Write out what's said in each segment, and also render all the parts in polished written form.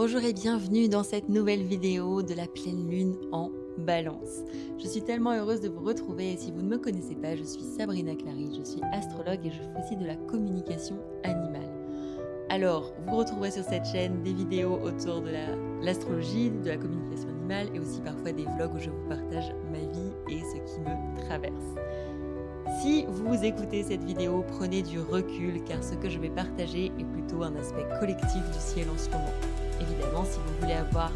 Bonjour et bienvenue dans cette nouvelle vidéo de la pleine lune en balance. Je suis tellement heureuse de vous retrouver et si vous ne me connaissez pas, je suis Sabrina Clary, je suis astrologue et je fais aussi de la communication animale. Alors, vous retrouverez sur cette chaîne des vidéos autour de l'astrologie, de la communication animale et aussi parfois des vlogs où je vous partage ma vie et ce qui me traverse. Si vous écoutez cette vidéo, prenez du recul car ce que je vais partager est plutôt un aspect collectif du ciel en ce moment. Évidemment, si vous voulez avoir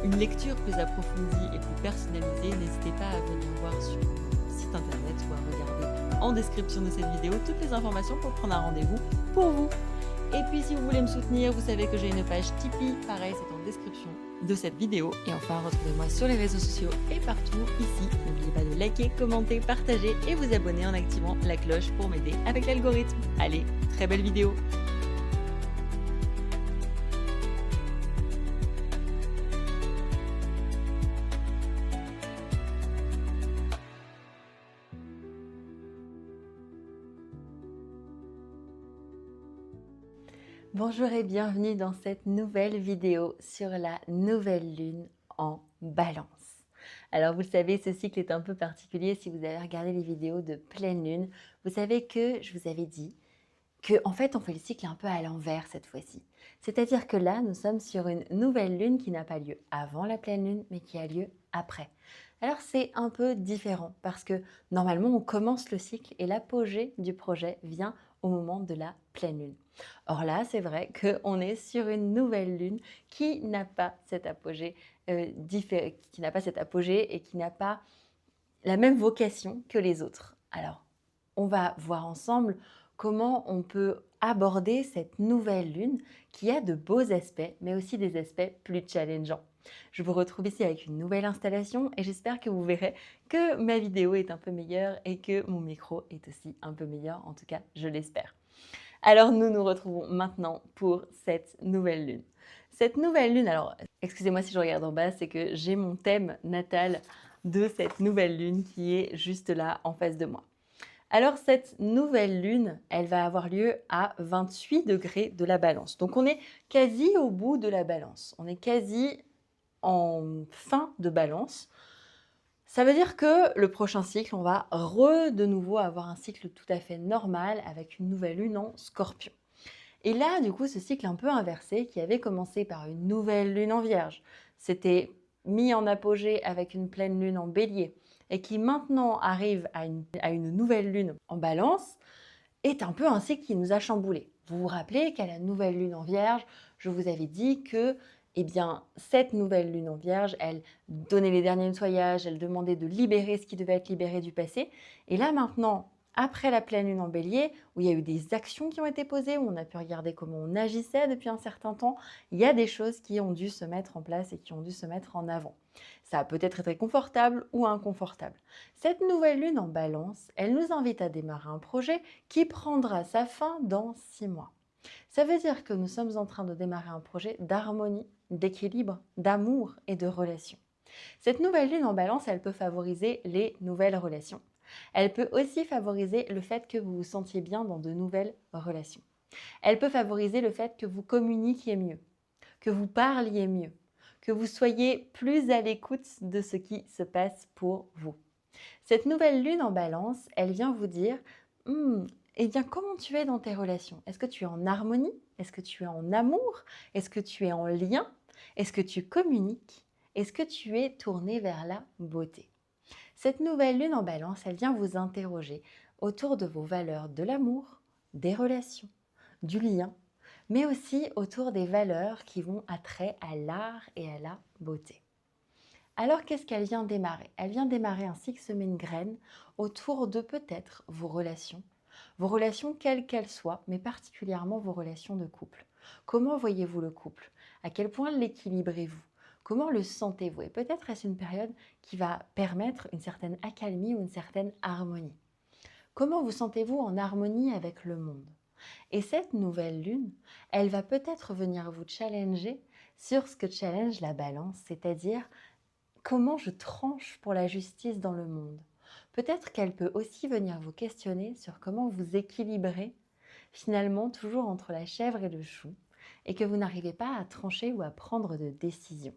une lecture plus approfondie et plus personnalisée, n'hésitez pas à venir voir sur mon site internet ou à regarder en description de cette vidéo toutes les informations pour prendre un rendez-vous pour vous. Et puis si vous voulez me soutenir, vous savez que j'ai une page Tipeee, pareil c'est en description de cette vidéo. Et enfin, retrouvez-moi sur les réseaux sociaux et partout ici. N'oubliez pas de liker, commenter, partager et vous abonner en activant la cloche pour m'aider avec l'algorithme. Allez, très belle vidéo! Bonjour et bienvenue dans cette nouvelle vidéo sur la nouvelle lune en balance. Alors vous le savez, ce cycle est un peu particulier. Si vous avez regardé les vidéos de pleine lune, vous savez que je vous avais dit que en fait on fait le cycle un peu à l'envers cette fois-ci. C'est-à-dire que là, nous sommes sur une nouvelle lune qui n'a pas lieu avant la pleine lune, mais qui a lieu après. Alors c'est un peu différent parce que normalement on commence le cycle et l'apogée du projet vient au moment de la pleine lune. Or là, c'est vrai qu'on est sur une nouvelle lune qui n'a pas cet apogée, qui n'a pas cet apogée et qui n'a pas la même vocation que les autres. Alors, on va voir ensemble comment on peut aborder cette nouvelle lune qui a de beaux aspects, mais aussi des aspects plus challengeants. Je vous retrouve ici avec une nouvelle installation et j'espère que vous verrez que ma vidéo est un peu meilleure et que mon micro est aussi un peu meilleur, en tout cas je l'espère. Alors nous nous retrouvons maintenant pour cette nouvelle lune. Cette nouvelle lune, alors excusez-moi si je regarde en bas, c'est que j'ai mon thème natal de cette nouvelle lune qui est juste là en face de moi. Alors cette nouvelle lune, elle va avoir lieu à 28 degrés de la balance. Donc on est quasi au bout de la balance. On est quasi en fin de balance. Ça veut dire que le prochain cycle, on va de nouveau avoir un cycle tout à fait normal avec une nouvelle lune en Scorpion. Et là, du coup, ce cycle un peu inversé qui avait commencé par une nouvelle lune en Vierge, s'était mis en apogée avec une pleine lune en Bélier et qui maintenant arrive à une nouvelle lune en Balance, est un peu un cycle qui nous a chamboulés. Vous vous rappelez qu'à la nouvelle lune en Vierge, je vous avais dit que cette nouvelle lune en Vierge, elle donnait les derniers nettoyages, elle demandait de libérer ce qui devait être libéré du passé. Et là maintenant, après la pleine lune en Bélier, où il y a eu des actions qui ont été posées, où on a pu regarder comment on agissait depuis un certain temps, il y a des choses qui ont dû se mettre en place et qui ont dû se mettre en avant. Ça a peut-être été confortable ou inconfortable. Cette nouvelle lune en Balance, elle nous invite à démarrer un projet qui prendra sa fin dans 6 mois. Ça veut dire que nous sommes en train de démarrer un projet d'harmonie, d'équilibre, d'amour et de relation. Cette nouvelle lune en Balance, elle peut favoriser les nouvelles relations. Elle peut aussi favoriser le fait que vous vous sentiez bien dans de nouvelles relations. Elle peut favoriser le fait que vous communiquiez mieux, que vous parliez mieux, que vous soyez plus à l'écoute de ce qui se passe pour vous. Cette nouvelle lune en Balance, elle vient vous dire eh bien, comment tu es dans tes relations? Est-ce que tu es en harmonie? Est-ce que tu es en amour? Est-ce que tu es en lien? Est-ce que tu communiques? Est-ce que tu es tourné vers la beauté? Cette nouvelle lune en Balance, elle vient vous interroger autour de vos valeurs de l'amour, des relations, du lien, mais aussi autour des valeurs qui vont attrait à l'art et à la beauté. Alors qu'est-ce qu'elle vient démarrer? Elle vient démarrer un cycle semer une graine autour de peut-être vos relations quelles qu'elles soient, mais particulièrement vos relations de couple. Comment voyez-vous le couple? À quel point l'équilibrez-vous? Comment le sentez-vous? Et peut-être est-ce une période qui va permettre une certaine accalmie ou une certaine harmonie. Comment vous sentez-vous en harmonie avec le monde? Et cette nouvelle lune, elle va peut-être venir vous challenger sur ce que challenge la balance, c'est-à-dire comment je tranche pour la justice dans le monde. Peut-être qu'elle peut aussi venir vous questionner sur comment vous équilibrez finalement toujours entre la chèvre et le chou et que vous n'arrivez pas à trancher ou à prendre de décision.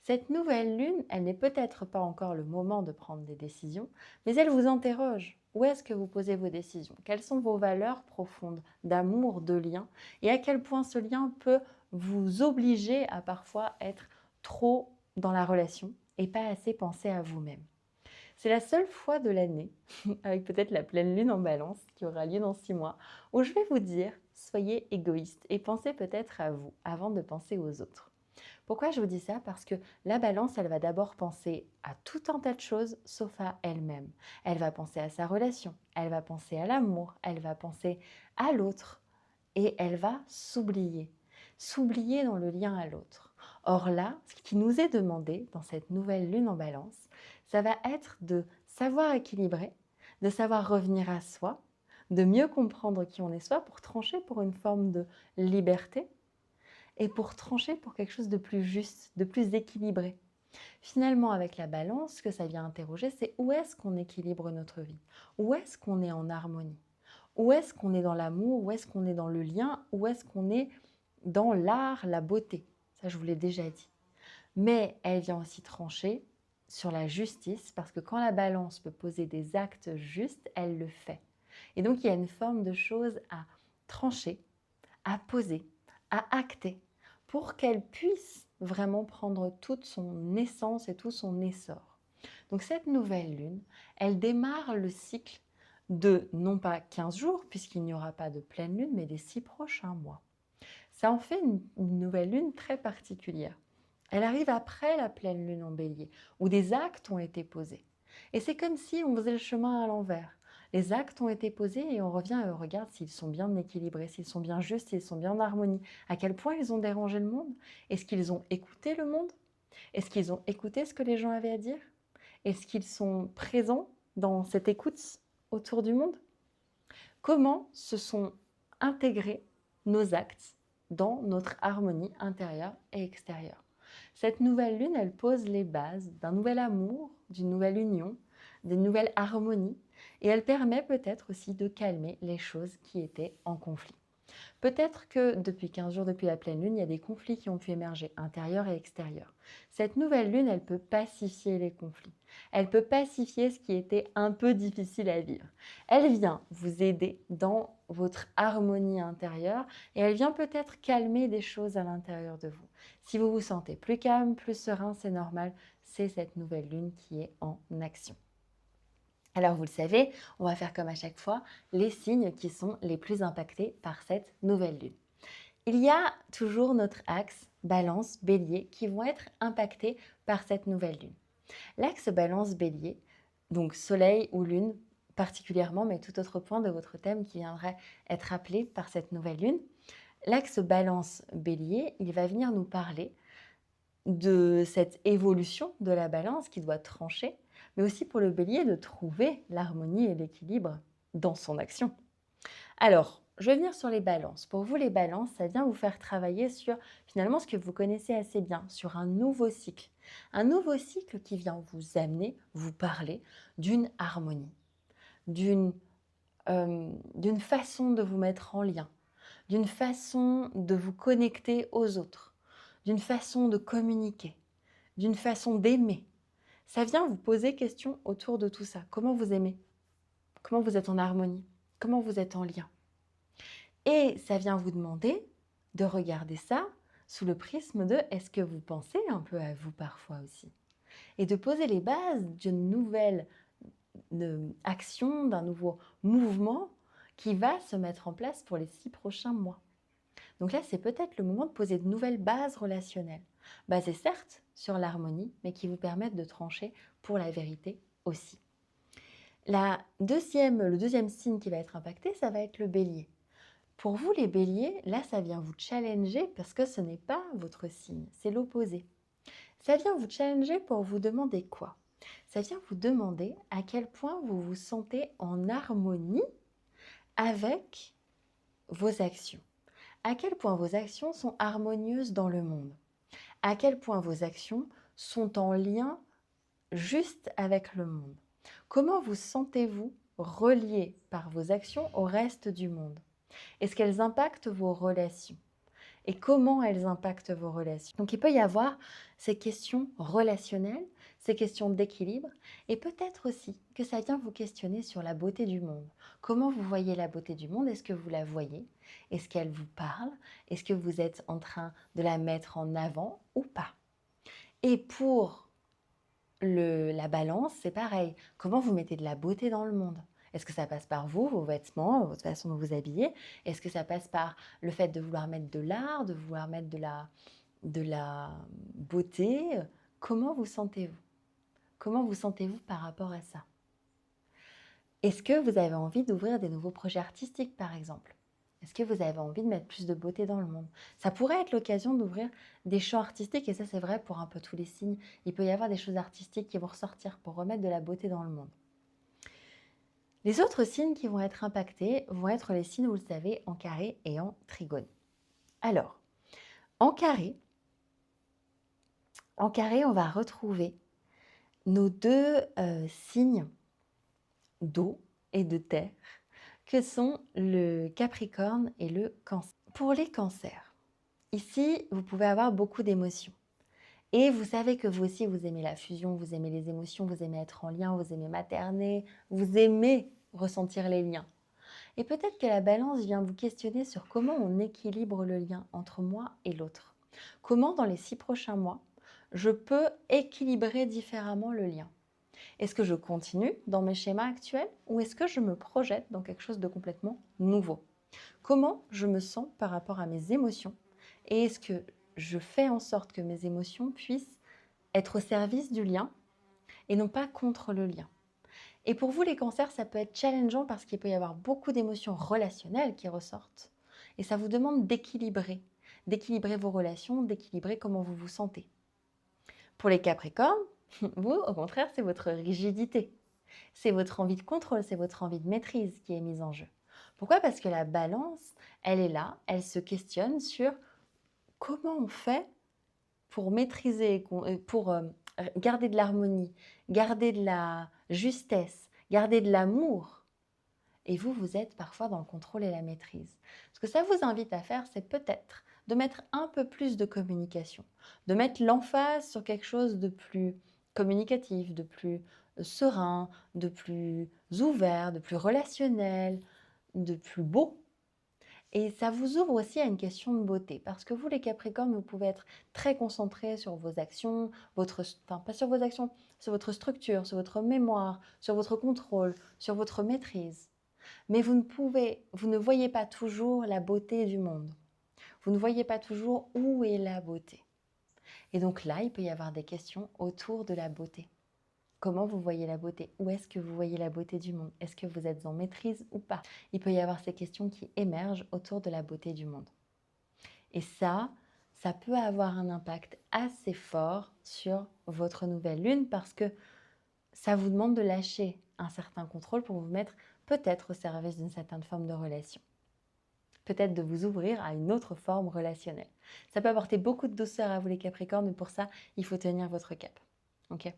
Cette nouvelle lune, elle n'est peut-être pas encore le moment de prendre des décisions, mais elle vous interroge. Où est-ce que vous posez vos décisions? Quelles sont vos valeurs profondes d'amour, de lien? Et à quel point ce lien peut vous obliger à parfois être trop dans la relation et pas assez penser à vous-même? C'est la seule fois de l'année, avec peut-être la pleine lune en balance qui aura lieu dans 6 mois, où je vais vous dire, soyez égoïste et pensez peut-être à vous avant de penser aux autres. Pourquoi je vous dis ça? Parce que la balance, elle va d'abord penser à tout un tas de choses sauf à elle-même. Elle va penser à sa relation, elle va penser à l'amour, elle va penser à l'autre et elle va s'oublier dans le lien à l'autre. Or là, ce qui nous est demandé dans cette nouvelle lune en balance, ça va être de savoir équilibrer, de savoir revenir à soi, de mieux comprendre qui on est soi pour trancher pour une forme de liberté et pour trancher pour quelque chose de plus juste, de plus équilibré. Finalement, avec la balance, ce que ça vient interroger, c'est où est-ce qu'on équilibre notre vie? Où est-ce qu'on est en harmonie? Où est-ce qu'on est dans l'amour? Où est-ce qu'on est dans le lien? Où est-ce qu'on est dans l'art, la beauté? Ça, je vous l'ai déjà dit. Mais elle vient aussi trancher sur la justice, parce que quand la balance peut poser des actes justes, elle le fait. Et donc, il y a une forme de chose à trancher, à poser, à acter, pour qu'elle puisse vraiment prendre toute son essence et tout son essor. Donc cette nouvelle lune, elle démarre le cycle de non pas 15 jours, puisqu'il n'y aura pas de pleine lune, mais des 6 prochains mois. Ça en fait une nouvelle lune très particulière. Elle arrive après la pleine lune en bélier, où des actes ont été posés. Et c'est comme si on faisait le chemin à l'envers. Les actes ont été posés et on revient et on regarde s'ils sont bien équilibrés, s'ils sont bien justes, s'ils sont bien en harmonie. À quel point ils ont dérangé le monde? Est-ce qu'ils ont écouté le monde? Est-ce qu'ils ont écouté ce que les gens avaient à dire? Est-ce qu'ils sont présents dans cette écoute autour du monde? Comment se sont intégrés nos actes dans notre harmonie intérieure et extérieure? Cette nouvelle lune, elle pose les bases d'un nouvel amour, d'une nouvelle union, d'une nouvelle harmonie, et elle permet peut-être aussi de calmer les choses qui étaient en conflit. Peut-être que depuis 15 jours, depuis la pleine lune, il y a des conflits qui ont pu émerger, intérieurs et extérieurs. Cette nouvelle lune, elle peut pacifier les conflits. Elle peut pacifier ce qui était un peu difficile à vivre. Elle vient vous aider dans votre harmonie intérieure et elle vient peut-être calmer des choses à l'intérieur de vous. Si vous vous sentez plus calme, plus serein, c'est normal, c'est cette nouvelle lune qui est en action. Alors vous le savez, on va faire comme à chaque fois, les signes qui sont les plus impactés par cette nouvelle lune. Il y a toujours notre axe balance, bélier, qui vont être impactés par cette nouvelle lune. L'axe balance, bélier, donc soleil ou lune particulièrement, mais tout autre point de votre thème qui viendrait être appelé par cette nouvelle lune. L'axe balance, bélier, il va venir nous parler de cette évolution de la balance qui doit trancher, mais aussi pour le bélier de trouver l'harmonie et l'équilibre dans son action. Alors, je vais venir sur les balances. Pour vous, les balances, ça vient vous faire travailler sur finalement ce que vous connaissez assez bien, sur un nouveau cycle. Un nouveau cycle qui vient vous amener, vous parler d'une harmonie, d'une façon de vous mettre en lien, d'une façon de vous connecter aux autres, d'une façon de communiquer, d'une façon d'aimer. Ça vient vous poser question autour de tout ça. Comment vous aimez? Comment vous êtes en harmonie? Comment vous êtes en lien? Et ça vient vous demander de regarder ça sous le prisme de est-ce que vous pensez un peu à vous parfois aussi? Et de poser les bases d'une nouvelle action, d'un nouveau mouvement qui va se mettre en place pour les 6 prochains mois. Donc là, c'est peut-être le moment de poser de nouvelles bases relationnelles, basées certes sur l'harmonie, mais qui vous permettent de trancher pour la vérité aussi. Le deuxième signe qui va être impacté, ça va être le bélier. Pour vous, les béliers, là, ça vient vous challenger parce que ce n'est pas votre signe, c'est l'opposé. Ça vient vous challenger pour vous demander quoi? Ça vient vous demander à quel point vous vous sentez en harmonie avec vos actions. À quel point vos actions sont harmonieuses dans le monde. À quel point vos actions sont en lien juste avec le monde. Comment vous sentez-vous relié par vos actions au reste du monde? Est-ce qu'elles impactent vos relations? et comment elles impactent vos relations. Donc il peut y avoir ces questions relationnelles, ces questions d'équilibre, et peut-être aussi que ça vient vous questionner sur la beauté du monde. Comment vous voyez la beauté du monde? Est-ce que vous la voyez? Est-ce qu'elle vous parle? Est-ce que vous êtes en train de la mettre en avant ou pas? Et pour la balance, c'est pareil. Comment vous mettez de la beauté dans le monde? Est-ce que ça passe par vous, vos vêtements, votre façon de vous habiller? Est-ce que ça passe par le fait de vouloir mettre de l'art, de vouloir mettre de la beauté? Comment vous sentez-vous? Comment vous sentez-vous par rapport à ça? Est-ce que vous avez envie d'ouvrir des nouveaux projets artistiques, par exemple? Est-ce que vous avez envie de mettre plus de beauté dans le monde? Ça pourrait être l'occasion d'ouvrir des champs artistiques, et ça c'est vrai pour un peu tous les signes. Il peut y avoir des choses artistiques qui vont ressortir pour remettre de la beauté dans le monde. Les autres signes qui vont être impactés vont être les signes, vous le savez, en carré et en trigone. Alors, en carré, on va retrouver nos deux signes d'eau et de terre, que sont le Capricorne et le Cancer. Pour les cancers, ici, vous pouvez avoir beaucoup d'émotions. Et vous savez que vous aussi, vous aimez la fusion, vous aimez les émotions, vous aimez être en lien, vous aimez materner, vous aimez ressentir les liens. Et peut-être que la balance vient vous questionner sur comment on équilibre le lien entre moi et l'autre. Comment, dans les 6 prochains mois, je peux équilibrer différemment le lien. Est-ce que je continue dans mes schémas actuels ou est-ce que je me projette dans quelque chose de complètement nouveau? Comment je me sens par rapport à mes émotions et est-ce que je fais en sorte que mes émotions puissent être au service du lien et non pas contre le lien? Et pour vous, les cancers, ça peut être challengeant parce qu'il peut y avoir beaucoup d'émotions relationnelles qui ressortent. Et ça vous demande d'équilibrer vos relations, d'équilibrer comment vous vous sentez. Pour les capricornes, vous, au contraire, c'est votre rigidité. C'est votre envie de contrôle, c'est votre envie de maîtrise qui est mise en jeu. Pourquoi? Parce que la balance, elle est là, elle se questionne sur comment on fait pour maîtriser, pour garder de l'harmonie, garder de la justesse, garder de l'amour. Et vous, vous êtes parfois dans le contrôle et la maîtrise. Ce que ça vous invite à faire, c'est peut-être de mettre un peu plus de communication, de mettre l'emphase sur quelque chose de plus communicatif, de plus serein, de plus ouvert, de plus relationnel, de plus beau. Et ça vous ouvre aussi à une question de beauté, parce que vous, les Capricornes, vous pouvez être très concentrés sur vos actions, pas sur vos actions, sur votre structure, sur votre mémoire, sur votre contrôle, sur votre maîtrise. Mais vous ne voyez pas toujours la beauté du monde. Vous ne voyez pas toujours où est la beauté. Et donc là, il peut y avoir des questions autour de la beauté. Comment vous voyez la beauté? Où est-ce que vous voyez la beauté du monde? Est-ce que vous êtes en maîtrise ou pas? Il peut y avoir ces questions qui émergent autour de la beauté du monde. Et ça peut avoir un impact assez fort sur votre nouvelle lune parce que ça vous demande de lâcher un certain contrôle pour vous mettre peut-être au service d'une certaine forme de relation. Peut-être de vous ouvrir à une autre forme relationnelle. Ça peut apporter beaucoup de douceur à vous les Capricornes, mais pour ça, il faut tenir votre cap. Ok?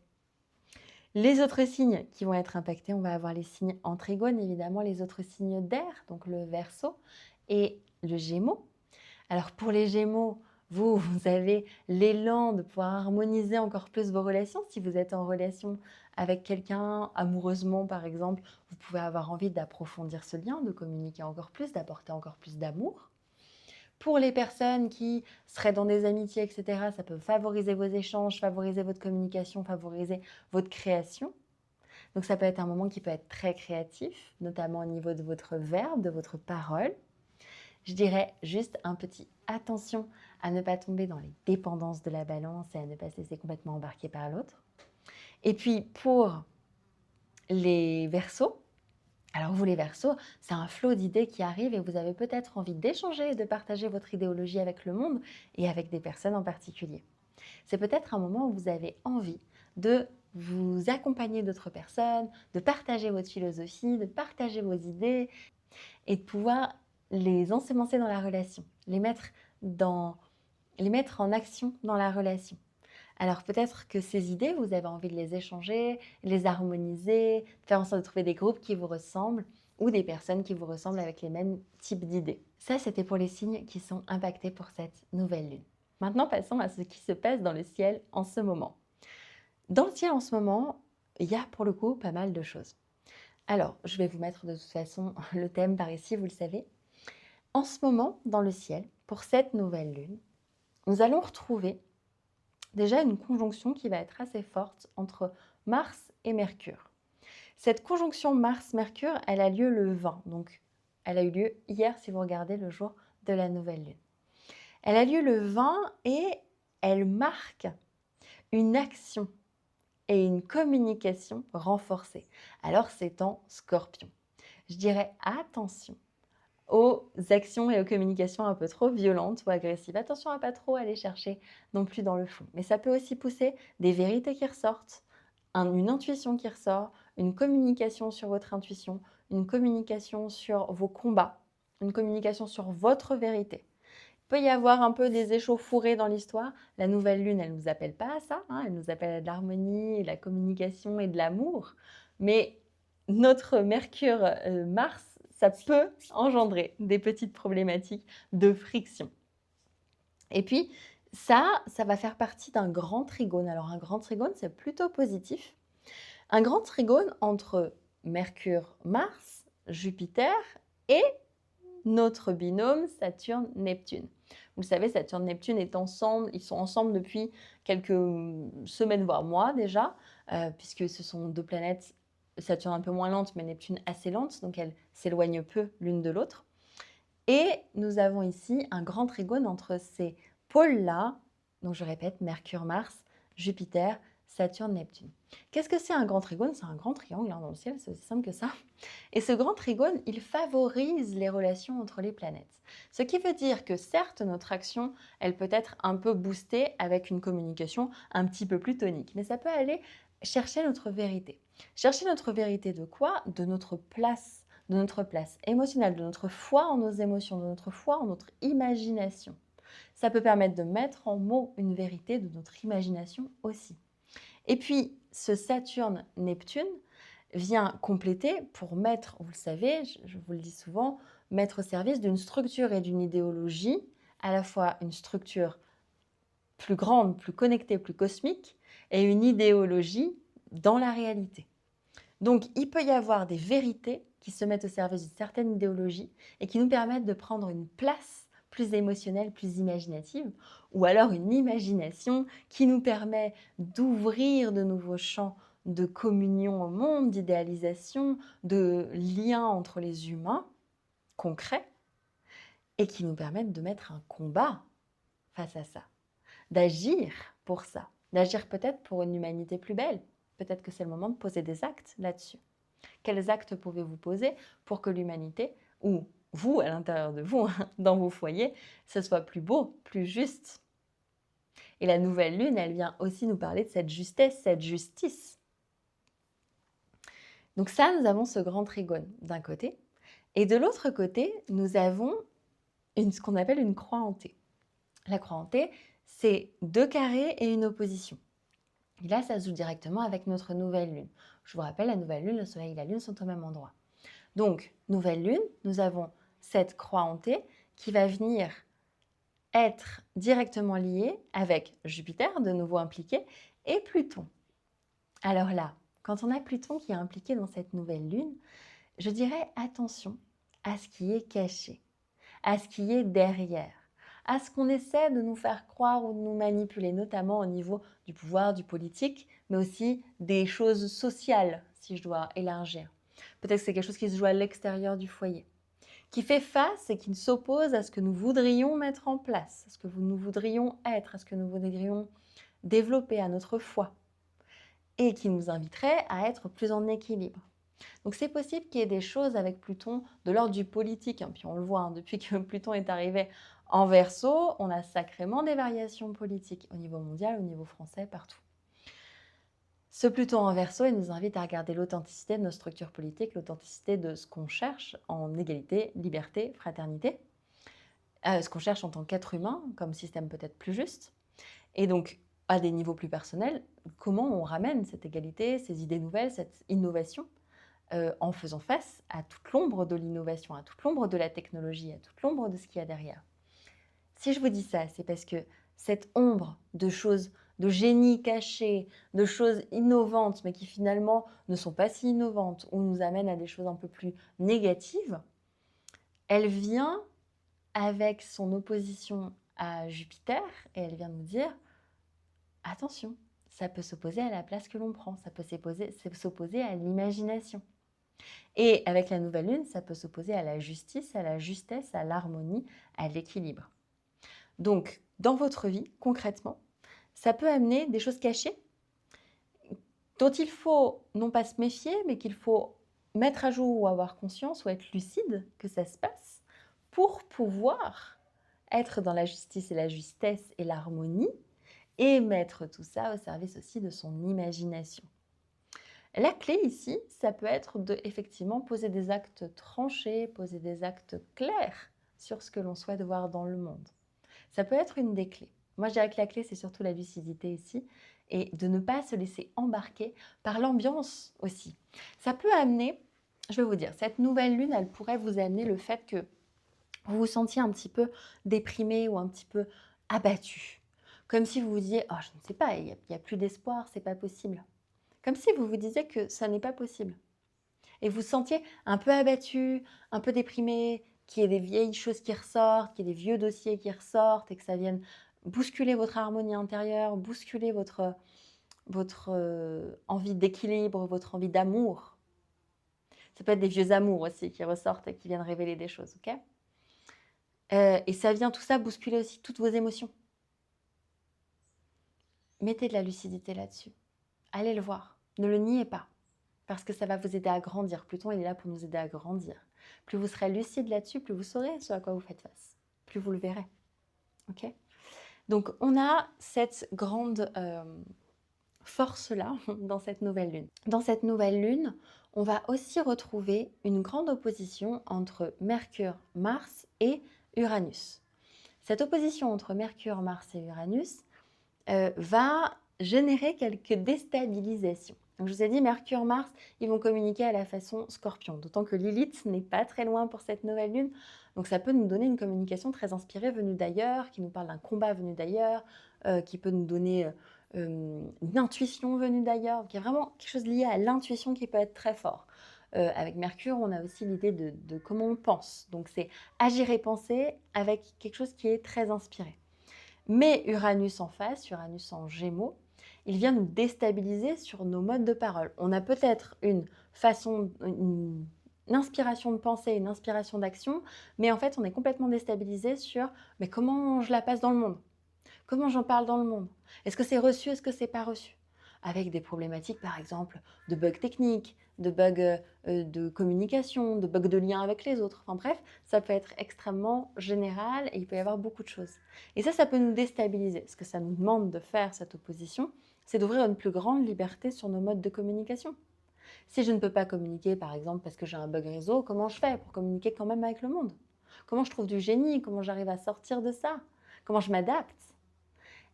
Les autres signes qui vont être impactés, on va avoir les signes en trigone, évidemment, les autres signes d'air, donc le Verseau et le Gémeaux. Alors pour les Gémeaux, vous avez l'élan de pouvoir harmoniser encore plus vos relations. Si vous êtes en relation avec quelqu'un amoureusement, par exemple, vous pouvez avoir envie d'approfondir ce lien, de communiquer encore plus, d'apporter encore plus d'amour. Pour les personnes qui seraient dans des amitiés, etc., ça peut favoriser vos échanges, favoriser votre communication, favoriser votre création. Donc ça peut être un moment qui peut être très créatif, notamment au niveau de votre verbe, de votre parole. Je dirais juste un petit attention à ne pas tomber dans les dépendances de la balance et à ne pas se laisser complètement embarquer par l'autre. Et puis pour les Verseaux, alors vous les Verseaux, c'est un flot d'idées qui arrive et vous avez peut-être envie d'échanger et de partager votre idéologie avec le monde et avec des personnes en particulier. C'est peut-être un moment où vous avez envie de vous accompagner d'autres personnes, de partager votre philosophie, de partager vos idées et de pouvoir les ensemencer dans la relation, les mettre en action dans la relation. Alors peut-être que ces idées, vous avez envie de les échanger, les harmoniser, faire en sorte de trouver des groupes qui vous ressemblent ou des personnes qui vous ressemblent avec les mêmes types d'idées. Ça, c'était pour les signes qui sont impactés pour cette nouvelle lune. Maintenant, passons à ce qui se passe dans le ciel en ce moment. Dans le ciel en ce moment, il y a pour le coup pas mal de choses. Alors, je vais vous mettre de toute façon le thème par ici, vous le savez. En ce moment, dans le ciel, pour cette nouvelle lune, nous allons retrouver déjà une conjonction qui va être assez forte entre Mars et Mercure. Cette conjonction Mars-Mercure, elle a lieu le 20, donc elle a eu lieu hier si vous regardez le jour de la nouvelle lune. Elle a lieu le 20 et elle marque une action et une communication renforcée. Alors c'est en Scorpion. Je dirais attention aux actions et aux communications un peu trop violentes ou agressives. Attention à pas trop aller chercher non plus dans le fond. Mais ça peut aussi pousser des vérités qui ressortent, une intuition qui ressort, une communication sur votre intuition, une communication sur vos combats, une communication sur votre vérité. Il peut y avoir un peu des échauffourées dans l'histoire. La nouvelle lune, elle ne nous appelle pas à ça, hein, elle nous appelle à de l'harmonie, de la communication et de l'amour. Mais notre Mercure-Mars, ça peut engendrer des petites problématiques de friction. Et puis, ça va faire partie d'un grand trigone. Alors, un grand trigone, c'est plutôt positif. Un grand trigone entre Mercure, Mars, Jupiter et notre binôme Saturne-Neptune. Vous le savez, Saturne-Neptune est ensemble, ils sont ensemble depuis quelques semaines, voire mois déjà, puisque ce sont deux planètes, Saturne un peu moins lente, mais Neptune assez lente, donc elles s'éloignent peu l'une de l'autre. Et nous avons ici un grand trigone entre ces pôles-là, donc je répète, Mercure, Mars, Jupiter, Saturne, Neptune. Qu'est-ce que c'est un grand trigone? C'est un grand triangle dans le ciel, c'est aussi simple que ça. Et ce grand trigone, il favorise les relations entre les planètes. Ce qui veut dire que certes, notre action, elle peut être un peu boostée avec une communication un petit peu plus tonique, mais ça peut aller chercher notre vérité. Chercher notre vérité de quoi? De notre place émotionnelle, de notre foi en nos émotions, de notre foi en notre imagination. Ça peut permettre de mettre en mots une vérité de notre imagination aussi. Et puis, ce Saturne-Neptune vient compléter pour mettre, vous le savez, je vous le dis souvent, mettre au service d'une structure et d'une idéologie, à la fois une structure plus grande, plus connectée, plus cosmique, et une idéologie dans la réalité. Donc, il peut y avoir des vérités qui se mettent au service d'une certaine idéologie et qui nous permettent de prendre une place plus émotionnelle, plus imaginative, ou alors une imagination qui nous permet d'ouvrir de nouveaux champs de communion au monde, d'idéalisation, de liens entre les humains concrets, et qui nous permettent de mettre un combat face à ça, d'agir pour ça, d'agir peut-être pour une humanité plus belle. Peut-être que c'est le moment de poser des actes là-dessus. Quels actes pouvez-vous poser pour que l'humanité, ou vous à l'intérieur de vous, dans vos foyers, ce soit plus beau, plus juste? Et la nouvelle lune, elle vient aussi nous parler de cette justesse, cette justice. Donc ça, nous avons ce grand trigone d'un côté. Et de l'autre côté, nous avons ce qu'on appelle une croix en T. La croix en T, c'est deux carrés et une opposition. Et là, ça se joue directement avec notre nouvelle lune. Je vous rappelle, la nouvelle lune, le soleil et la lune sont au même endroit. Donc, nouvelle lune, nous avons cette croix en T qui va venir être directement liée avec Jupiter, de nouveau impliqué, et Pluton. Alors là, quand on a Pluton qui est impliqué dans cette nouvelle lune, je dirais attention à ce qui est caché, à ce qui est derrière, à ce qu'on essaie de nous faire croire ou de nous manipuler, notamment au niveau du pouvoir, du politique, mais aussi des choses sociales, si je dois élargir. Peut-être que c'est quelque chose qui se joue à l'extérieur du foyer, qui fait face et qui s'oppose à ce que nous voudrions mettre en place, à ce que nous voudrions être, à ce que nous voudrions développer, à notre foi, et qui nous inviterait à être plus en équilibre. Donc c'est possible qu'il y ait des choses avec Pluton de l'ordre du politique, hein, puis on le voit, hein, depuis que Pluton est arrivé en Verseau, on a sacrément des variations politiques au niveau mondial, au niveau français, partout. Ce Pluton en Verseau, il nous invite à regarder l'authenticité de nos structures politiques, l'authenticité de ce qu'on cherche en égalité, liberté, fraternité, ce qu'on cherche en tant qu'être humain, comme système peut-être plus juste. Et donc, à des niveaux plus personnels, comment on ramène cette égalité, ces idées nouvelles, cette innovation en faisant face à toute l'ombre de l'innovation, à toute l'ombre de la technologie, à toute l'ombre de ce qu'il y a derrière. Si je vous dis ça, c'est parce que cette ombre de choses, de génie caché, de choses innovantes, mais qui finalement ne sont pas si innovantes ou nous amènent à des choses un peu plus négatives, elle vient avec son opposition à Jupiter et elle vient nous dire attention, ça peut s'opposer à la place que l'on prend, ça peut s'opposer à l'imagination. Et avec la nouvelle lune, ça peut s'opposer à la justice, à la justesse, à l'harmonie, à l'équilibre. Donc, dans votre vie, concrètement, ça peut amener des choses cachées dont il faut non pas se méfier, mais qu'il faut mettre à jour ou avoir conscience ou être lucide que ça se passe pour pouvoir être dans la justice et la justesse et l'harmonie et mettre tout ça au service aussi de son imagination. La clé ici, ça peut être de effectivement poser des actes tranchés, poser des actes clairs sur ce que l'on souhaite voir dans le monde. Ça peut être une des clés. Moi, je dirais que la clé, c'est surtout la lucidité ici et de ne pas se laisser embarquer par l'ambiance aussi. Ça peut amener, je vais vous dire, cette nouvelle lune, elle pourrait vous amener le fait que vous vous sentiez un petit peu déprimé ou un petit peu abattu. Comme si vous vous disiez, oh, je ne sais pas, il n'y a plus d'espoir, c'est pas possible. Comme si vous vous disiez que ça n'est pas possible. Et vous sentiez un peu abattu, un peu déprimé, qu'il y ait des vieilles choses qui ressortent, qu'il y ait des vieux dossiers qui ressortent et que ça vienne bousculer votre harmonie intérieure, bousculer votre envie d'équilibre, votre envie d'amour. Ça peut être des vieux amours aussi qui ressortent et qui viennent révéler des choses, ok? Et ça vient tout ça bousculer aussi toutes vos émotions. Mettez de la lucidité là-dessus. Allez le voir. Ne le niez pas. Parce que ça va vous aider à grandir. Pluton, il est là pour nous aider à grandir. Plus vous serez lucide là-dessus, plus vous saurez ce à quoi vous faites face. Plus vous le verrez. Ok ? Donc, on a cette grande force-là dans cette nouvelle lune. Dans cette nouvelle lune, on va aussi retrouver une grande opposition entre Mercure, Mars et Uranus. Cette opposition entre Mercure, Mars et Uranus va générer quelques déstabilisations. Donc, je vous ai dit, Mercure, Mars, ils vont communiquer à la façon Scorpion, d'autant que Lilith n'est pas très loin pour cette nouvelle lune. Donc, ça peut nous donner une communication très inspirée venue d'ailleurs, qui nous parle d'un combat venu d'ailleurs, qui peut nous donner une intuition venue d'ailleurs. Donc, il y a vraiment quelque chose lié à l'intuition qui peut être très fort. Avec Mercure, on a aussi l'idée de comment on pense. Donc, c'est agir et penser avec quelque chose qui est très inspiré. Mais Uranus en face, Uranus en Gémeaux, il vient nous déstabiliser sur nos modes de parole. On a peut-être une inspiration de pensée, une inspiration d'action, mais en fait, on est complètement déstabilisé sur mais comment je la passe dans le monde? Comment j'en parle dans le monde? Est-ce que c'est reçu? Est-ce que c'est pas reçu? Avec des problématiques, par exemple, de bugs techniques, de bugs de communication, de bugs de lien avec les autres. Enfin bref, ça peut être extrêmement général et il peut y avoir beaucoup de choses. Et ça peut nous déstabiliser. Ce que ça nous demande de faire, cette opposition, c'est d'ouvrir une plus grande liberté sur nos modes de communication. Si je ne peux pas communiquer, par exemple, parce que j'ai un bug réseau, comment je fais pour communiquer quand même avec le monde? Comment je trouve du génie? Comment j'arrive à sortir de ça? Comment je m'adapte?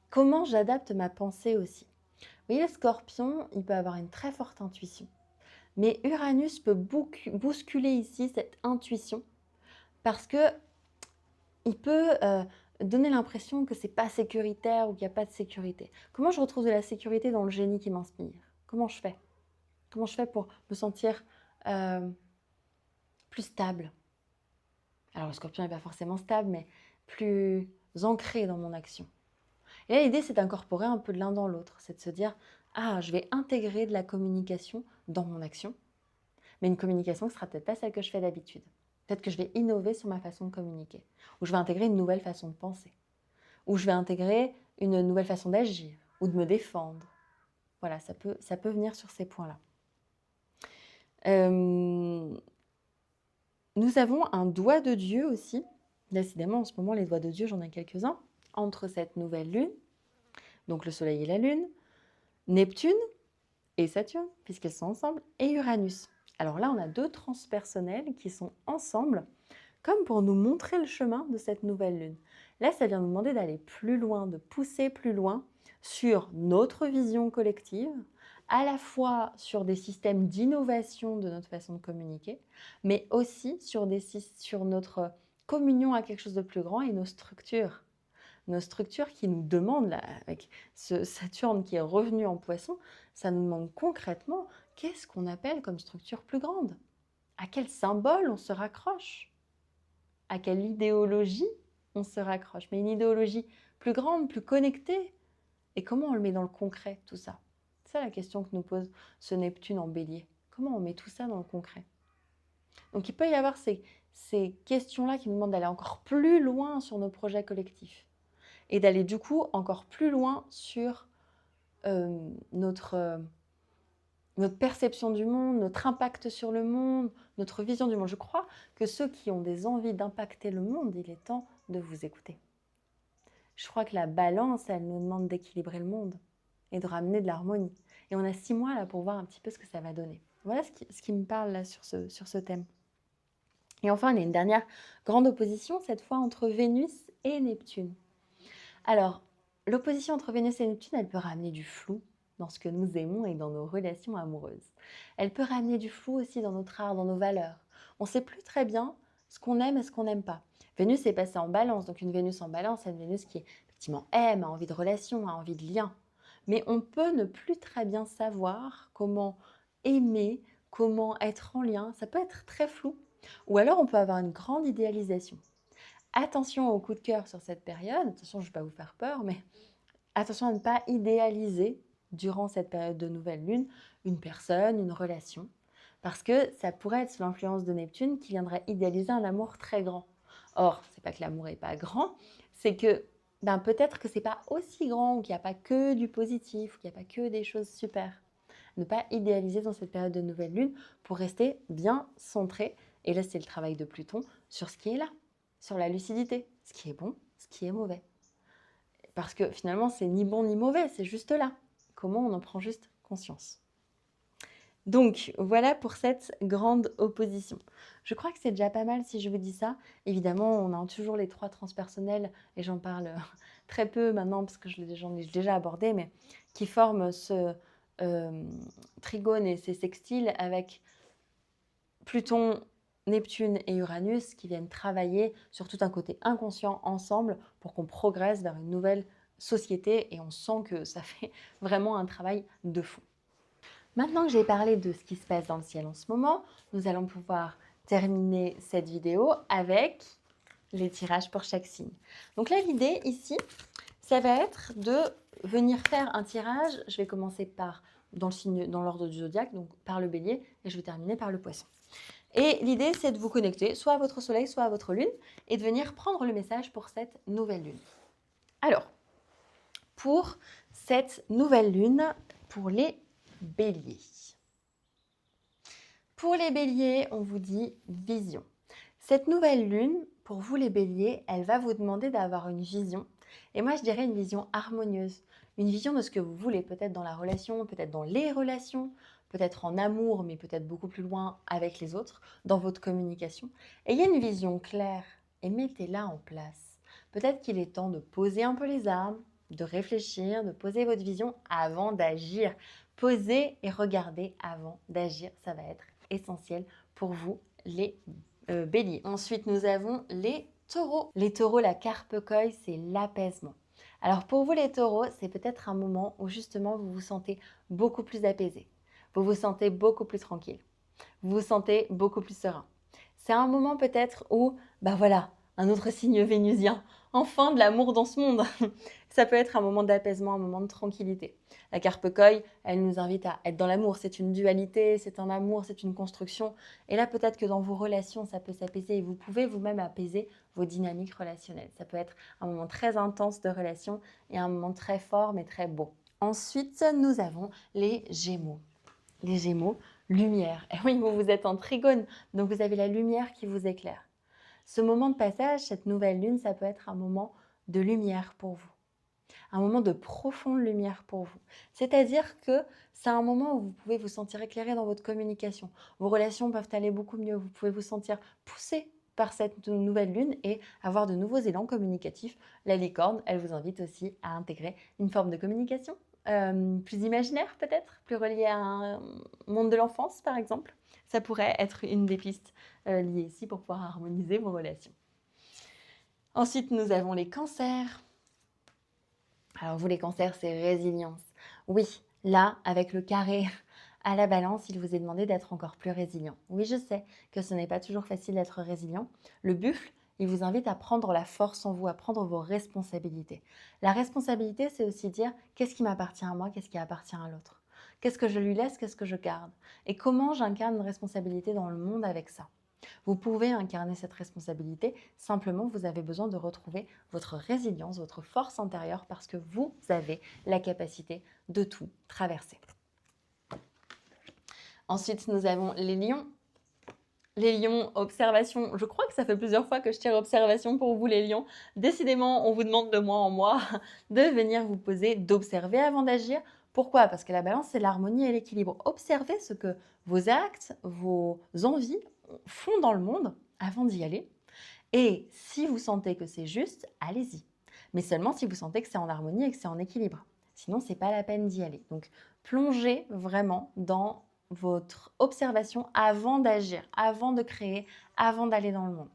Comment j'adapte ma pensée aussi? Vous voyez, le Scorpion, il peut avoir une très forte intuition. Mais Uranus peut bousculer ici cette intuition parce que il peut donner l'impression que c'est pas sécuritaire ou qu'il n'y a pas de sécurité. Comment je retrouve de la sécurité dans le génie qui m'inspire? Comment je fais? Comment je fais pour me sentir plus stable? Alors le Scorpion n'est pas forcément stable, mais plus ancré dans mon action. Et là, l'idée, c'est d'incorporer un peu de l'un dans l'autre. C'est de se dire, ah, je vais intégrer de la communication dans mon action, mais une communication qui ne sera peut-être pas celle que je fais d'habitude. Peut-être que je vais innover sur ma façon de communiquer, ou je vais intégrer une nouvelle façon de penser, ou je vais intégrer une nouvelle façon d'agir, ou de me défendre. Voilà, ça peut venir sur ces points-là. Nous avons un doigt de Dieu aussi. Décidément, en ce moment, les doigts de Dieu, j'en ai quelques-uns. Entre cette nouvelle lune, donc le Soleil et la Lune, Neptune et Saturne, puisqu'elles sont ensemble, et Uranus. Alors là, on a deux transpersonnels qui sont ensemble, comme pour nous montrer le chemin de cette nouvelle lune. Là, ça vient nous demander d'aller plus loin, de pousser plus loin sur notre vision collective, à la fois sur des systèmes d'innovation de notre façon de communiquer, mais aussi sur notre communion à quelque chose de plus grand et nos structures. Nos structures qui nous demandent, là, avec ce Saturne qui est revenu en Poisson, ça nous demande concrètement qu'est-ce qu'on appelle comme structure plus grande? À quel symbole on se raccroche? À quelle idéologie on se raccroche? Mais une idéologie plus grande, plus connectée. Et comment on le met dans le concret, tout ça? C'est ça la question que nous pose ce Neptune en Bélier. Comment on met tout ça dans le concret? Donc il peut y avoir ces questions-là qui nous demandent d'aller encore plus loin sur nos projets collectifs et d'aller du coup encore plus loin sur notre perception du monde, notre impact sur le monde, notre vision du monde. Je crois que ceux qui ont des envies d'impacter le monde, il est temps de vous écouter. Je crois que la balance, elle nous demande d'équilibrer le monde et de ramener de l'harmonie. Et on a 6 mois là pour voir un petit peu ce que ça va donner. Voilà ce qui me parle là sur ce thème. Et enfin, il y a une dernière grande opposition, cette fois entre Vénus et Neptune. Alors, l'opposition entre Vénus et Neptune, elle peut ramener du flou dans ce que nous aimons et dans nos relations amoureuses. Elle peut ramener du flou aussi dans notre art, dans nos valeurs. On ne sait plus très bien ce qu'on aime et ce qu'on n'aime pas. Vénus est passée en balance, donc une Vénus en balance, c'est une Vénus qui effectivement aime, a envie de relation, a envie de lien. Mais on peut ne plus très bien savoir comment aimer, comment être en lien. Ça peut être très flou. Ou alors on peut avoir une grande idéalisation. Attention au coup de cœur sur cette période. Attention, je ne vais pas vous faire peur, mais attention à ne pas idéaliser durant cette période de nouvelle lune une personne, une relation. Parce que ça pourrait être sous l'influence de Neptune qui viendrait idéaliser un amour très grand. Or, c'est pas que l'amour n'est pas grand, c'est que peut-être que c'est pas aussi grand ou qu'il n'y a pas que du positif, ou qu'il n'y a pas que des choses super. Ne pas idéaliser dans cette période de nouvelle lune pour rester bien centré. Et là, c'est le travail de Pluton sur ce qui est là, sur la lucidité, ce qui est bon, ce qui est mauvais. Parce que finalement, c'est ni bon ni mauvais, c'est juste là. Comment on en prend juste conscience? Donc, voilà pour cette grande opposition. Je crois que c'est déjà pas mal si je vous dis ça. Évidemment, on a toujours les 3 transpersonnels, et j'en parle très peu maintenant parce que j'en ai déjà abordé, mais qui forment ce trigone et ces sextiles avec Pluton, Neptune et Uranus qui viennent travailler sur tout un côté inconscient ensemble pour qu'on progresse vers une nouvelle société, et on sent que ça fait vraiment un travail de fond. Maintenant que j'ai parlé de ce qui se passe dans le ciel en ce moment, nous allons pouvoir terminer cette vidéo avec les tirages pour chaque signe. Donc là, l'idée ici, ça va être de venir faire un tirage. Je vais commencer par dans l'ordre du zodiaque, donc par le bélier, et je vais terminer par le poisson. Et l'idée, c'est de vous connecter soit à votre soleil, soit à votre lune, et de venir prendre le message pour cette nouvelle lune. Alors, pour cette nouvelle lune, pour les béliers. Pour les béliers, on vous dit vision. Cette nouvelle lune, pour vous les béliers, elle va vous demander d'avoir une vision. Et moi, je dirais une vision harmonieuse. Une vision de ce que vous voulez, peut-être dans la relation, peut-être dans les relations, peut-être en amour, mais peut-être beaucoup plus loin avec les autres, dans votre communication. Ayez une vision claire et mettez-la en place. Peut-être qu'il est temps de poser un peu les armes, de réfléchir, de poser votre vision avant d'agir. Posez et regardez avant d'agir, ça va être essentiel pour vous, les béliers. Ensuite, nous avons les taureaux. Les taureaux, la carpe-coï, c'est l'apaisement. Alors pour vous les taureaux, c'est peut-être un moment où justement vous vous sentez beaucoup plus apaisé. Vous vous sentez beaucoup plus tranquille. Vous vous sentez beaucoup plus serein. C'est un moment peut-être où, voilà, un autre signe vénusien. Enfin de l'amour dans ce monde. Ça peut être un moment d'apaisement, un moment de tranquillité. La carpe-coï, elle nous invite à être dans l'amour. C'est une dualité, c'est un amour, c'est une construction. Et là, peut-être que dans vos relations, ça peut s'apaiser et vous pouvez vous-même apaiser vos dynamiques relationnelles. Ça peut être un moment très intense de relation et un moment très fort mais très beau. Ensuite, nous avons les Gémeaux. Les Gémeaux, lumière. Et oui, vous êtes en trigone, donc vous avez la lumière qui vous éclaire. Ce moment de passage, cette nouvelle lune, ça peut être un moment de lumière pour vous. Un moment de profonde lumière pour vous. C'est-à-dire que c'est un moment où vous pouvez vous sentir éclairé dans votre communication. Vos relations peuvent aller beaucoup mieux. Vous pouvez vous sentir poussé par cette nouvelle lune et avoir de nouveaux élans communicatifs. La licorne, elle vous invite aussi à intégrer une forme de communication plus imaginaire peut-être, plus relié à un monde de l'enfance par exemple. Ça pourrait être une des pistes liées ici pour pouvoir harmoniser vos relations. Ensuite, nous avons les cancers. Alors vous les cancers, c'est résilience. Oui, là, avec le carré à la balance, il vous est demandé d'être encore plus résilient. Oui, je sais que ce n'est pas toujours facile d'être résilient. Le buffle, il vous invite à prendre la force en vous, à prendre vos responsabilités. La responsabilité, c'est aussi dire qu'est-ce qui m'appartient à moi, qu'est-ce qui appartient à l'autre. Qu'est-ce que je lui laisse, qu'est-ce que je garde. Et comment j'incarne une responsabilité dans le monde avec ça. Vous pouvez incarner cette responsabilité, simplement vous avez besoin de retrouver votre résilience, votre force intérieure parce que vous avez la capacité de tout traverser. Ensuite, nous avons les lions. Les lions, observation. Je crois que ça fait plusieurs fois que je tire observation pour vous les lions. Décidément, on vous demande de mois en mois de venir vous poser, d'observer avant d'agir. Pourquoi? Parce que la balance, c'est l'harmonie et l'équilibre. Observez ce que vos actes, vos envies font dans le monde avant d'y aller. Et si vous sentez que c'est juste, allez-y. Mais seulement si vous sentez que c'est en harmonie et que c'est en équilibre. Sinon, c'est pas la peine d'y aller. Donc, plongez vraiment dans votre observation avant d'agir, avant de créer, avant d'aller dans le monde.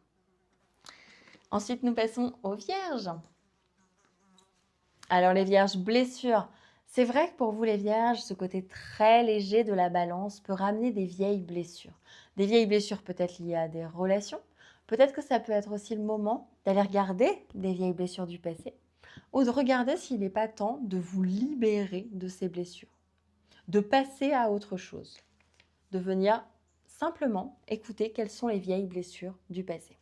Ensuite, nous passons aux vierges. Alors, les vierges, blessures. C'est vrai que pour vous, les vierges, ce côté très léger de la balance peut ramener des vieilles blessures. Des vieilles blessures peut-être liées à des relations. Peut-être que ça peut être aussi le moment d'aller regarder des vieilles blessures du passé ou de regarder s'il n'est pas temps de vous libérer de ces blessures, de passer à autre chose, de venir simplement écouter quelles sont les vieilles blessures du passé.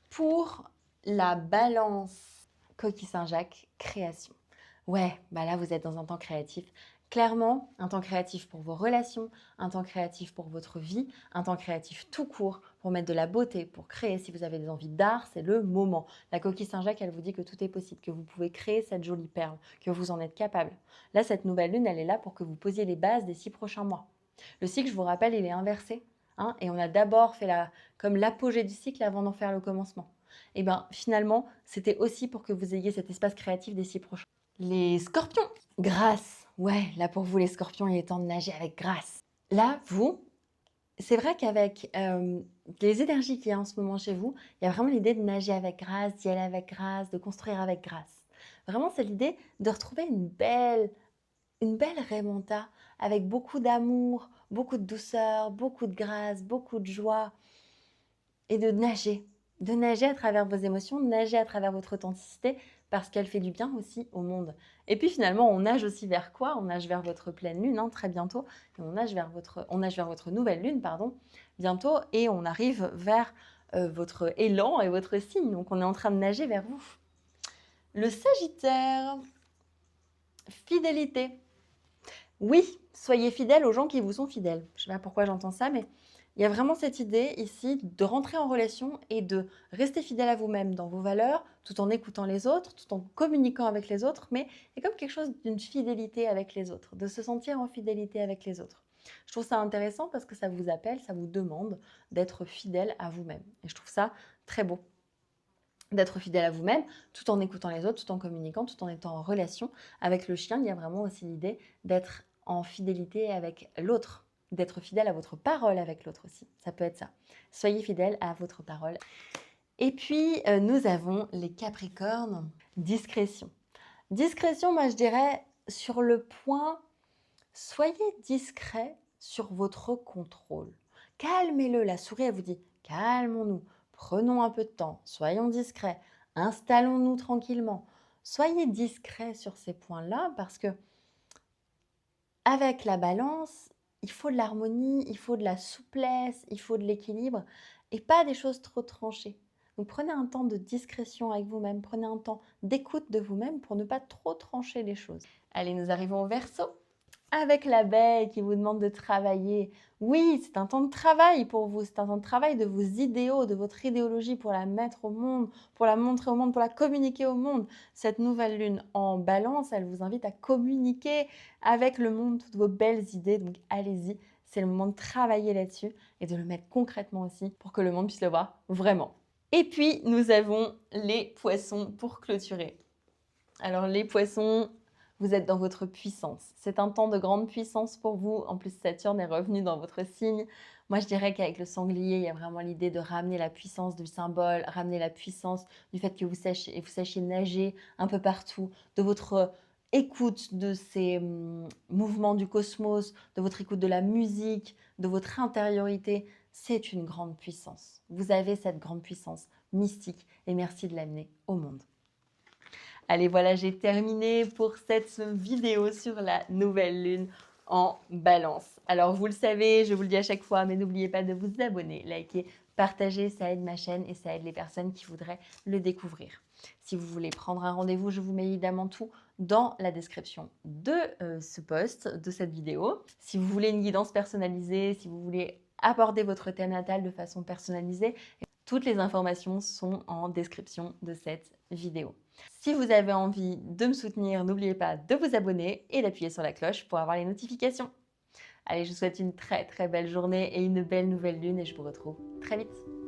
Pour la balance Coquille Saint-Jacques, création. Ouais, bah là vous êtes dans un temps créatif. Clairement, un temps créatif pour vos relations, un temps créatif pour votre vie, un temps créatif tout court pour mettre de la beauté, pour créer. Si vous avez des envies d'art, c'est le moment. La Coquille Saint-Jacques, elle vous dit que tout est possible, que vous pouvez créer cette jolie perle, que vous en êtes capable. Là, cette nouvelle lune, elle est là pour que vous posiez les bases des 6 prochains mois. Le cycle, je vous rappelle, il est inversé. Et on a d'abord fait comme l'apogée du cycle avant d'en faire le commencement. Et bien finalement, c'était aussi pour que vous ayez cet espace créatif des 6 prochains. Les scorpions, grâce. Ouais, là pour vous les scorpions, il est temps de nager avec grâce. Là, vous, c'est vrai qu'avec les énergies qu'il y a en ce moment chez vous, il y a vraiment l'idée de nager avec grâce, d'y aller avec grâce, de construire avec grâce. Vraiment, c'est l'idée de retrouver une belle remonta avec beaucoup d'amour, beaucoup de douceur, beaucoup de grâce, beaucoup de joie et de nager à travers vos émotions, de nager à travers votre authenticité parce qu'elle fait du bien aussi au monde. Et puis finalement, on nage aussi vers quoi? On nage vers votre pleine lune très bientôt et on nage vers votre nouvelle lune bientôt et on arrive vers votre élan et votre signe. Donc on est en train de nager vers vous. Le Sagittaire, fidélité. Oui, soyez fidèles aux gens qui vous sont fidèles. Je ne sais pas pourquoi j'entends ça, mais il y a vraiment cette idée ici de rentrer en relation et de rester fidèle à vous-même dans vos valeurs, tout en écoutant les autres, tout en communiquant avec les autres, mais il y a comme quelque chose d'une fidélité avec les autres, de se sentir en fidélité avec les autres. Je trouve ça intéressant parce que ça vous appelle, ça vous demande d'être fidèle à vous-même. Et je trouve ça très beau d'être fidèle à vous-même, tout en écoutant les autres, tout en communiquant, tout en étant en relation. Avec le chien, il y a vraiment aussi l'idée d'être en fidélité avec l'autre, d'être fidèle à votre parole avec l'autre aussi. Ça peut être ça. Soyez fidèle à votre parole. Et puis, nous avons les Capricornes. Discrétion. Discrétion, moi je dirais, sur le point, soyez discret sur votre contrôle. Calmez-le, la souris, elle vous dit, calmons-nous. Prenons un peu de temps, soyons discrets, installons-nous tranquillement. Soyez discrets sur ces points-là parce que avec la balance, il faut de l'harmonie, il faut de la souplesse, il faut de l'équilibre et pas des choses trop tranchées. Donc prenez un temps de discrétion avec vous-même, prenez un temps d'écoute de vous-même pour ne pas trop trancher les choses. Allez, nous arrivons au Verseau. Avec l'abeille qui vous demande de travailler. Oui, c'est un temps de travail pour vous, c'est un temps de travail de vos idéaux, de votre idéologie pour la mettre au monde, pour la montrer au monde, pour la communiquer au monde. Cette nouvelle lune en balance, elle vous invite à communiquer avec le monde toutes vos belles idées, donc allez-y, c'est le moment de travailler là-dessus et de le mettre concrètement aussi pour que le monde puisse le voir vraiment. Et puis, nous avons les poissons pour clôturer. Alors les poissons, vous êtes dans votre puissance. C'est un temps de grande puissance pour vous. En plus, Saturne est revenu dans votre signe. Moi, je dirais qu'avec le sanglier, il y a vraiment l'idée de ramener la puissance du symbole, ramener la puissance du fait que vous sachiez nager un peu partout, de votre écoute de ces mouvements du cosmos, de votre écoute de la musique, de votre intériorité. C'est une grande puissance. Vous avez cette grande puissance mystique et merci de l'amener au monde. Allez, voilà, j'ai terminé pour cette vidéo sur la nouvelle lune en balance. Alors, vous le savez, je vous le dis à chaque fois, mais n'oubliez pas de vous abonner, liker, partager, ça aide ma chaîne et ça aide les personnes qui voudraient le découvrir. Si vous voulez prendre un rendez-vous, je vous mets évidemment tout dans la description de ce post, de cette vidéo. Si vous voulez une guidance personnalisée, si vous voulez aborder votre thème natal de façon personnalisée, toutes les informations sont en description de cette vidéo. Si vous avez envie de me soutenir, n'oubliez pas de vous abonner et d'appuyer sur la cloche pour avoir les notifications. Allez, je vous souhaite une très belle journée et une belle nouvelle lune et je vous retrouve très vite.